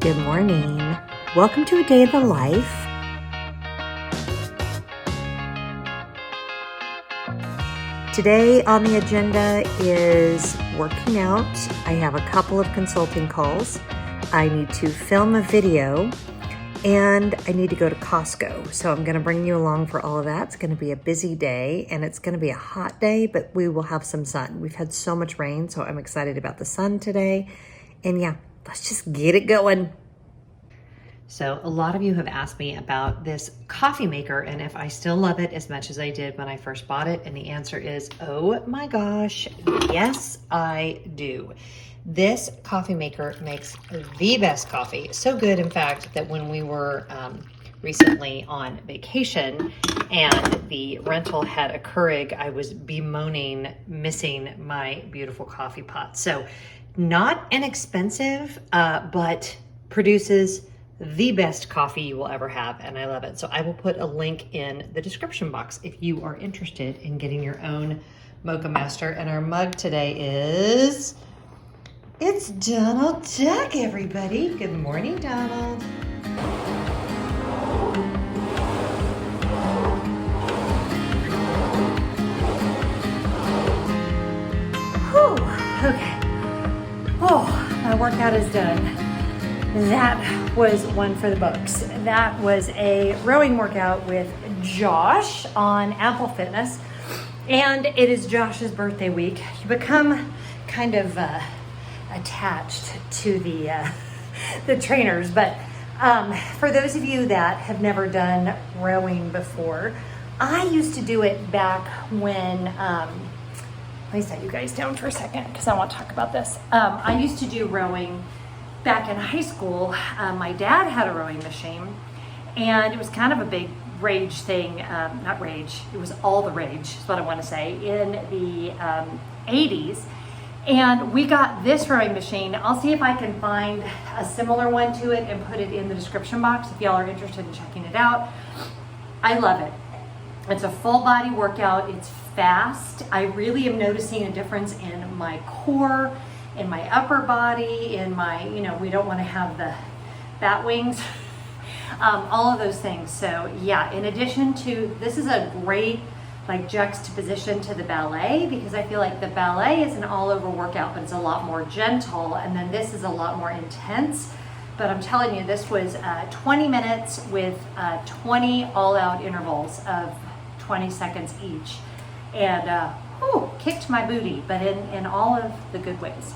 Good morning. Welcome to a day of the life. Today on the agenda is working out. I have a couple of consulting calls. I need to film a video and I need to go to Costco. So I'm going to bring you along for all of that. It's going to be a busy day and it's going to be a hot day, but we will have some sun. We've had so much rain, so I'm excited about the sun today. And yeah, let's just get it going. So a lot of you have asked me about this coffee maker and if I still love it as much as I did when I first bought it. And the answer is, oh my gosh, yes, I do. This coffee maker makes the best coffee. So good, in fact, that when we were recently on vacation and the rental had a Keurig, I was bemoaning missing my beautiful coffee pot. So not inexpensive, but produces the best coffee you will ever have, and I love it. So I will put a link in the description box if you are interested in getting your own Mocha Master. And our mug today is, it's Donald Duck, everybody. Good morning, Donald. Whew, okay. Oh, my workout is done. That was one for the books. That was a rowing workout with Josh on Apple Fitness. And it is Josh's birthday week. You become kind of attached to the trainers. But for those of you that have never done rowing before, I used to do it back when, let me set you guys down for a second because I want to talk about this. I used to do rowing back in high school. My dad had a rowing machine and it was kind of a big rage thing, not rage, it was all the rage is what I want to say, in the 80s. And we got this rowing machine. I'll see if I can find a similar one to it and put it in the description box if y'all are interested in checking it out. I love it. It's a full body workout. It's fast. I really am noticing a difference in my core, in my upper body, in my, we don't want to have the bat wings, all of those things. So yeah, in addition to, this is a great like juxtaposition to the ballet, because I feel like the ballet is an all over workout, but it's a lot more gentle. And then this is a lot more intense. But I'm telling you, this was 20 minutes with 20 all out intervals of 20 seconds each. And kicked my booty, but in all of the good ways.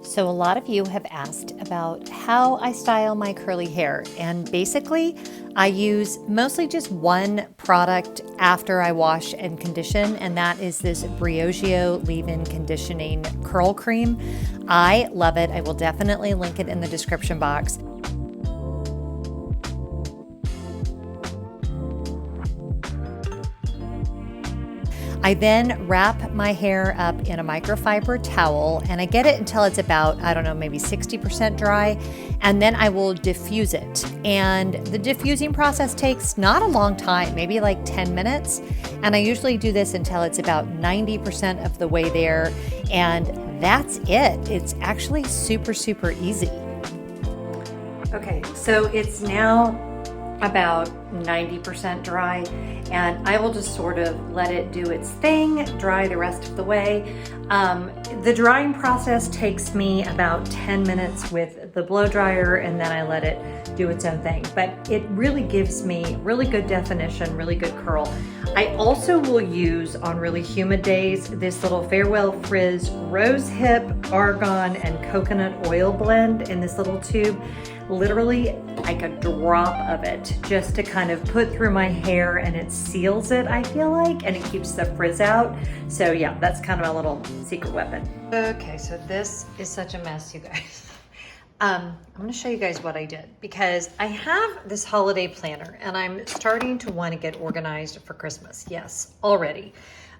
So a lot of you have asked about how I style my curly hair, and basically I use mostly just one product after I wash and condition, and that is this Briogeo leave-in conditioning curl cream. I love it. I will definitely link it in the description box. I then wrap my hair up in a microfiber towel and I get it until it's about, I don't know, maybe 60% dry, and then I will diffuse it. And the diffusing process takes not a long time, maybe like 10 minutes. And I usually do this until it's about 90% of the way there, and that's it. It's actually super, super easy. Okay, so it's now about 90% dry, and I will just sort of let it do its thing, dry the rest of the way. The drying process takes me about 10 minutes with the blow dryer, and then I let it do its own thing. But it really gives me really good definition, really good curl. I also will use, on really humid days, this little Farewell Frizz Rose Hip, Argan, and Coconut Oil blend in this little tube. Literally like a drop of it just to kind of put through my hair, and it seals it, I feel like, and it keeps the frizz out. So yeah, that's kind of a little secret weapon. Okay, so this is such a mess, you guys. I'm gonna show you guys what I did, because I have this holiday planner and I'm starting to want to get organized for Christmas. Yes, already.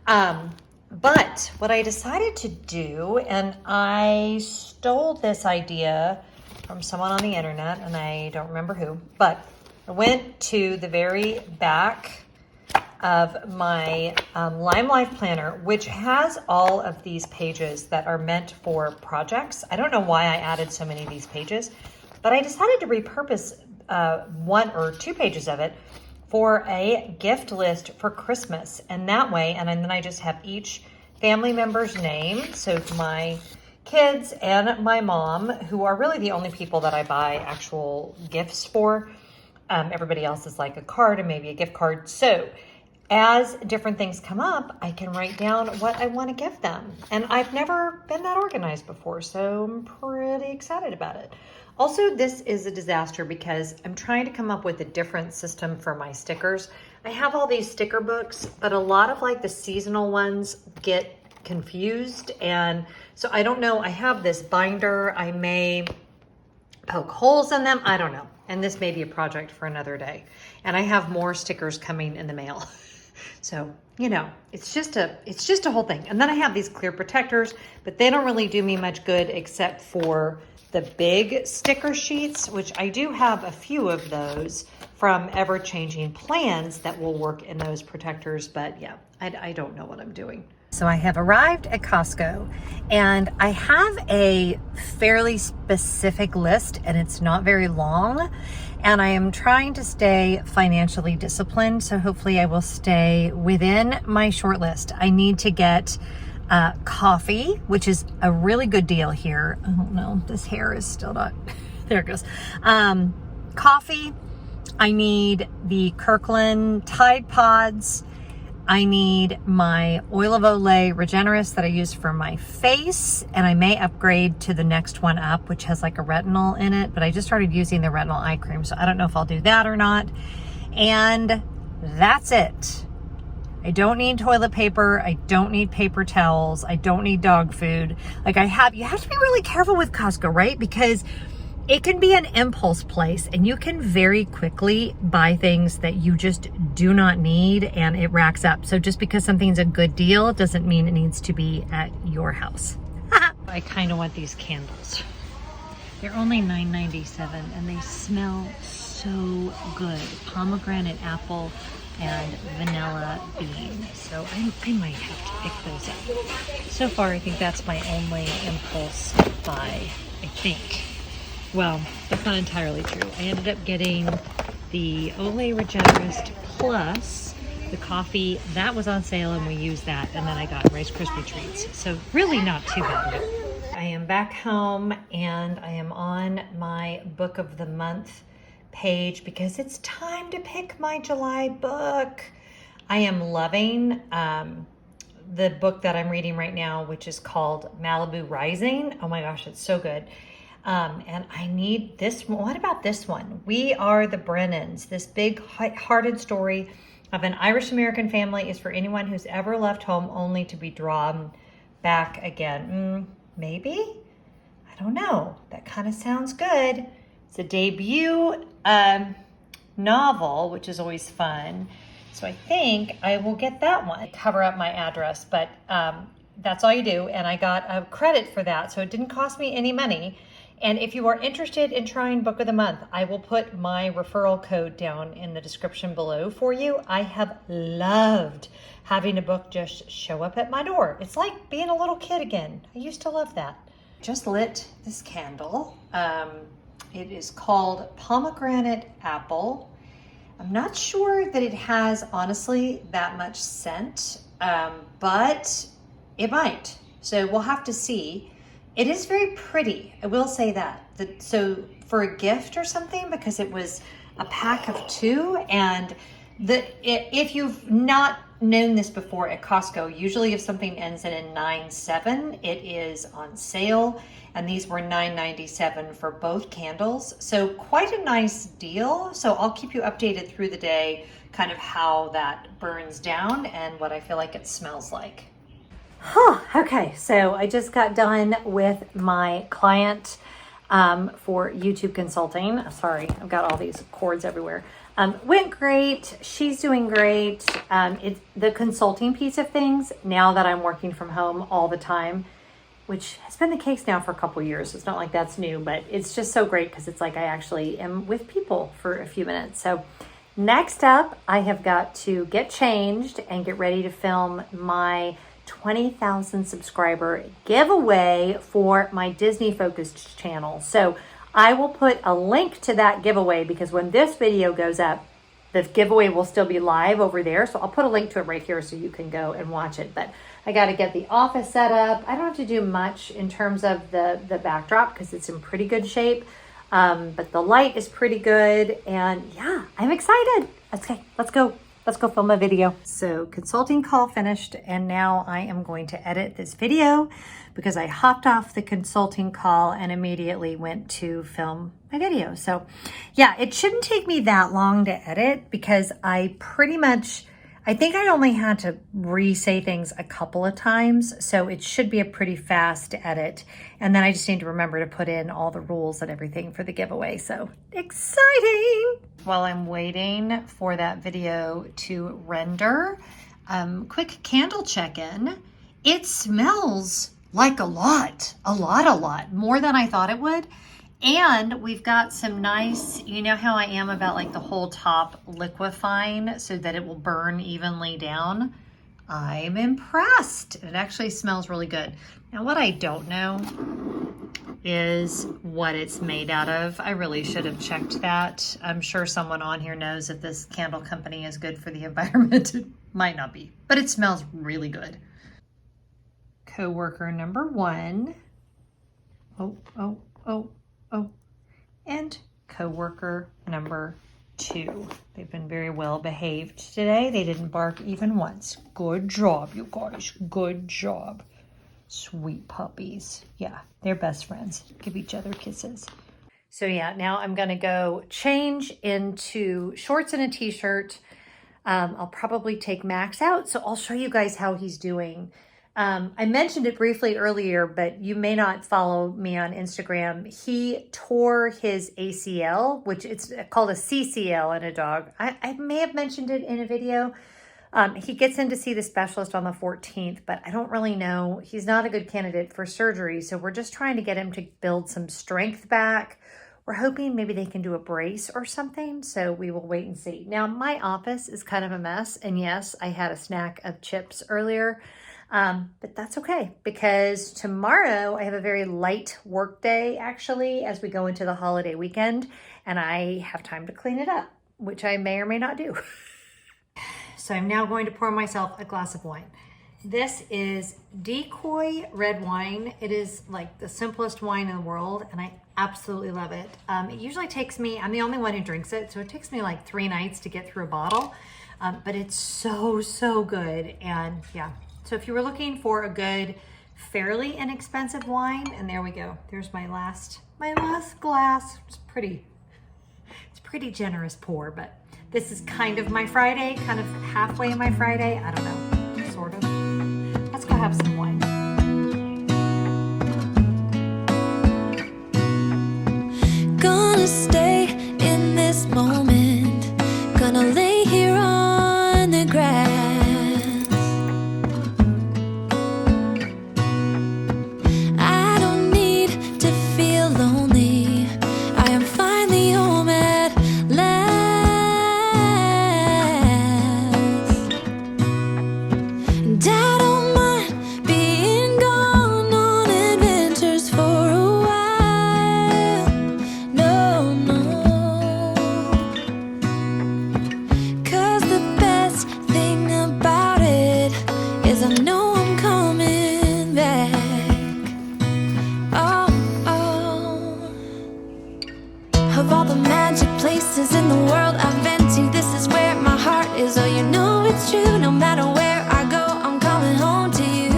But what I decided to do, and I stole this idea from someone on the internet, and I don't remember who, but I went to the very back of my Lime Life Planner, which has all of these pages that are meant for projects. I don't know why I added so many of these pages, but I decided to repurpose one or two pages of it for a gift list for Christmas. And that way, and then I just have each family member's name. So my kids and my mom, who are really the only people that I buy actual gifts for. Everybody else is like a card and maybe a gift card. So as different things come up, I can write down what I want to give them. And I've never been that organized before, so I'm pretty excited about it. Also, this is a disaster because I'm trying to come up with a different system for my stickers. I have all these sticker books, but a lot of like the seasonal ones get confused. And so I don't know, I have this binder, I may poke holes in them, I don't know. And this may be a project for another day. And I have more stickers coming in the mail. So, you know, it's just a whole thing. And then I have these clear protectors, but they don't really do me much good except for the big sticker sheets, which I do have a few of those from ever-changing plans that will work in those protectors. But yeah, I don't know what I'm doing. So I have arrived at Costco and I have a fairly specific list and it's not very long. And I am trying to stay financially disciplined. So hopefully I will stay within my short list. I need to get coffee, which is a really good deal here. I don't know, this hair is still not, there it goes. Coffee. I need the Kirkland Tide Pods. I need my Oil of Olay Regenerist that I use for my face, and I may upgrade to the next one up, which has like a retinol in it, but I just started using the retinol eye cream, so I don't know if I'll do that or not. And that's it. I don't need toilet paper. I don't need paper towels. I don't need dog food. Like you have to be really careful with Costco, right? Because it can be an impulse place and you can very quickly buy things that you just do not need and it racks up. So just because something's a good deal doesn't mean it needs to be at your house. I kind of want these candles. They're only $9.97 and they smell so good. Pomegranate apple and vanilla bean. So I might have to pick those up. So far, I think that's my only impulse buy, I think. Well, that's not entirely true. I ended up getting the Olay Regenerist plus the coffee. That was on sale and we used that. And then I got Rice Krispie treats. So really not too bad. I am back home and I am on my book of the month page because it's time to pick my July book. I am loving the book that I'm reading right now, which is called Malibu Rising. Oh my gosh, it's so good. And I need this one. What about this one? We Are the Brennans. This big-hearted story of an Irish-American family is for anyone who's ever left home only to be drawn back again. Maybe? I don't know. That kind of sounds good. It's a debut novel, which is always fun. So I think I will get that one. Cover up my address, but that's all you do. And I got a credit for that, so it didn't cost me any money. And if you are interested in trying Book of the Month, I will put my referral code down in the description below for you. I have loved having a book just show up at my door. It's like being a little kid again. I used to love that. Just lit this candle. It is called Pomegranate Apple. I'm not sure that it has, honestly, that much scent, but it might. So we'll have to see. It is very pretty, I will say that. So for a gift or something, because it was a pack of 2, and if you've not known this before at Costco, usually if something ends in a 9.7, it is on sale, and these were $9.97 for both candles. So quite a nice deal. So I'll keep you updated through the day, kind of how that burns down and what I feel like it smells like. Okay, so I just got done with my client for YouTube consulting. Sorry, I've got all these cords everywhere. Went great. She's doing great. It's the consulting piece of things, now that I'm working from home all the time, which has been the case now for a couple years. It's not like that's new, but it's just so great because it's like I actually am with people for a few minutes. So next up, I have got to get changed and get ready to film my 20,000 subscriber giveaway for my Disney focused channel. So I will put a link to that giveaway because when this video goes up, the giveaway will still be live over there. So I'll put a link to it right here so you can go and watch it. But I got to get the office set up. I don't have to do much in terms of the backdrop because it's in pretty good shape. But the light is pretty good. And yeah, I'm excited. Okay, let's go. Let's go film a video. So consulting call finished, and now I am going to edit this video because I hopped off the consulting call and immediately went to film my video. So yeah, it shouldn't take me that long to edit because I think I only had to re-say things a couple of times. So it should be a pretty fast edit. And then I just need to remember to put in all the rules and everything for the giveaway. So exciting. While I'm waiting for that video to render, quick candle check-in. It smells like a lot, more than I thought it would. And we've got some nice, you know how I am about like the whole top liquefying so that it will burn evenly down. I'm impressed. It actually smells really good. Now what I don't know is what it's made out of. I really should have checked that. I'm sure someone on here knows if this candle company is good for the environment. It might not be, but it smells really good. Coworker number 1. And coworker number 2. They've been very well behaved today. They didn't bark even once. Good job, you guys. Good job. Sweet puppies. Yeah, they're best friends. Give each other kisses. So yeah, now I'm gonna go change into shorts and a t-shirt. I'll probably take Max out, so I'll show you guys how he's doing. I mentioned it briefly earlier, but you may not follow me on Instagram. He tore his ACL, which it's called a CCL in a dog. I may have mentioned it in a video. He gets in to see the specialist on the 14th, but I don't really know. He's not a good candidate for surgery, so we're just trying to get him to build some strength back. We're hoping maybe they can do a brace or something, so we will wait and see. Now, my office is kind of a mess, and yes, I had a snack of chips earlier. But that's okay because tomorrow I have a very light work day actually as we go into the holiday weekend, and I have time to clean it up, which I may or may not do. So I'm now going to pour myself a glass of wine. This is Decoy red wine. It is like the simplest wine in the world and I absolutely love it. It usually takes me, I'm the only one who drinks it, so it takes me like 3 nights to get through a bottle, but it's so good. And yeah. So if you were looking for a good, fairly inexpensive wine, and there we go. There's my last glass. It's pretty generous pour, but this is kind of my Friday, kind of halfway in my Friday. I don't know, sort of. Let's go have some wine. Gonna stay in this moment. Gonna lay here on the grass. Of all the magic places in the world I've been to, this is where my heart is. Oh, you know it's true. No matter where I go, I'm coming home to you.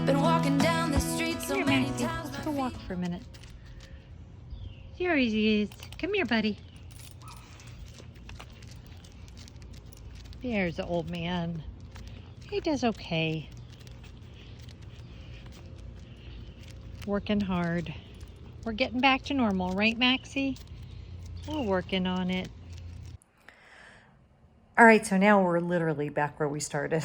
Been walking down the street so many times. Let's go walk for a minute. Here he is. Come here, buddy. There's the old man. He does okay. Working hard. We're getting back to normal, right, Maxie? We're working on it. All right, so now we're literally back where we started.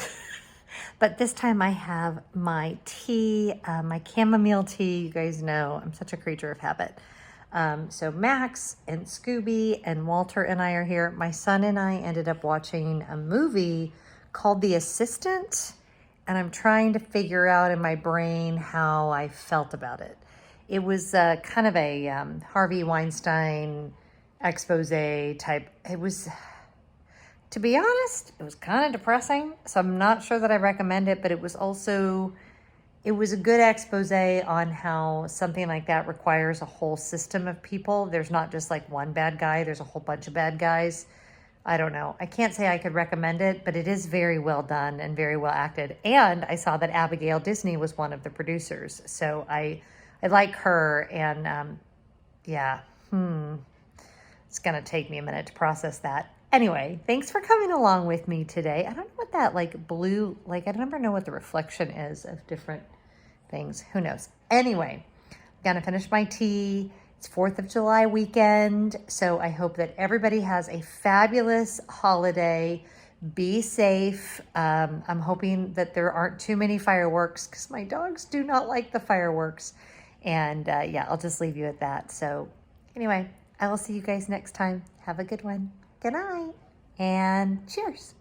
But this time I have my tea, my chamomile tea. You guys know I'm such a creature of habit. So Max and Scooby and Walter and I are here. My son and I ended up watching a movie called The Assistant, and I'm trying to figure out in my brain how I felt about it. It was kind of a Harvey Weinstein expose type. It was, to be honest, it was kind of depressing. So I'm not sure that I recommend it, but it was also, it was a good expose on how something like that requires a whole system of people. There's not just like one bad guy, there's a whole bunch of bad guys. I don't know. I can't say I could recommend it, but it is very well done and very well acted. And I saw that Abigail Disney was one of the producers. So I like her, and yeah, it's going to take me a minute to process that. Anyway, thanks for coming along with me today. I don't know what that like blue, like I never know what the reflection is of different things. Who knows? Anyway, I'm going to finish my tea. It's 4th of July weekend, so I hope that everybody has a fabulous holiday. Be safe. I'm hoping that there aren't too many fireworks because my dogs do not like the fireworks. And yeah, I'll just leave you at that. So anyway, I will see you guys next time. Have a good one. Good night and cheers.